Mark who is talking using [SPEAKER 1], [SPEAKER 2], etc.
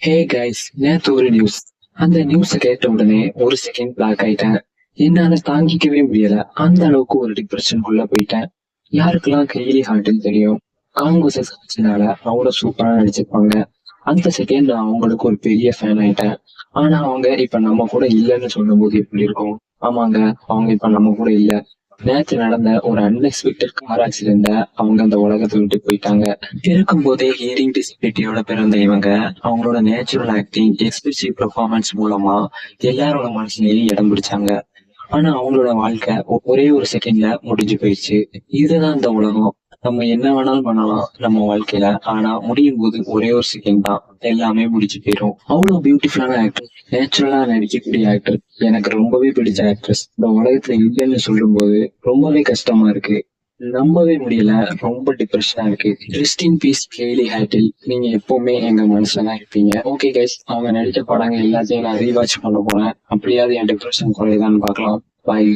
[SPEAKER 1] Hey guys, நேத்து ஒரு news. அந்த நியூஸ கேட்ட உடனே ஒரு செகண்ட் பிளாக் ஆயிட்டேன். என்னால தாங்கிக்கவே முடியல. அந்த அளவுக்கு ஒரு டிப்ரெஷனுக்குள்ள போயிட்டேன். யாருக்கெல்லாம் கைலி ஹார்ட்னு தெரியும்? கான்வர்சஸ் ஆச்சுனால அவ்வளவு சூப்பரா நடிச்சிருப்பாங்க. அந்த செகண்ட் நான் அவங்களுக்கு ஒரு பெரிய ஃபேன் ஆயிட்டேன். ஆனா அவங்க இப்ப நம்ம கூட இல்லைன்னு சொல்லும்போது எப்படி இருக்கும்? ஆமாங்க, அவங்க இப்ப நம்ம கூட இல்ல. நேத்து நடந்த ஒரு அன்எக்ஸ்பெக்டட் கார் ஆக்சிடென்ட்ல அவங்க அந்த உலகத்தை விட்டு போயிட்டாங்க. பிறக்கும் போதே ஹியரிங் டிசபிலிட்டியோட பிறந்த இவங்க அவங்களோட நேச்சுரல் ஆக்டிங், எக்ஸ்பிரசிவ் பெர்ஃபார்மன்ஸ் மூலமா எல்லாரோட மனசுலயும் இடம் பிடிச்சாங்க. ஆனா அவங்களோட வாழ்க்கை ஒரே ஒரு செகண்ட்ல முடிஞ்சு போயிடுச்சு. இதுதான் இந்த உலகம். நம்ம என்ன வேணாலும் பண்ணலாம் நம்ம வாழ்க்கையில. ஆனா முடியும் போது ஒரே ஒரு செகண்ட் தான் எல்லாமே முடிஞ்சு போயிடும். அவ்வளவு பியூட்டிஃபுல்லான ஆக்டர், நேச்சுரலா நடிக்கக்கூடிய ஆக்டர், எனக்கு ரொம்பவே பிடிச்ச ஆக்ட்ரஸ் இந்த உலகத்துல இல்லைன்னு சொல்லும் போது ரொம்பவே கஷ்டமா இருக்கு. நம்பவே முடியல. ரொம்ப டிப்ரெஷனா இருக்கு. ரெஸ்ட் இன் பீஸ் ஹெய்லி ஹேட்டில். நீங்க எப்பவுமே எங்க மனசுல தான் இருப்பீங்க. ஓகே கைஸ், அவங்க நடிச்ச படங்கள் எல்லாத்தையும் நான் ரீவாட்ச் பண்ண போறேன். அப்படியாவது என் டிப்ரெஷன் குறையுதான்னு பார்க்கலாம். பாய்.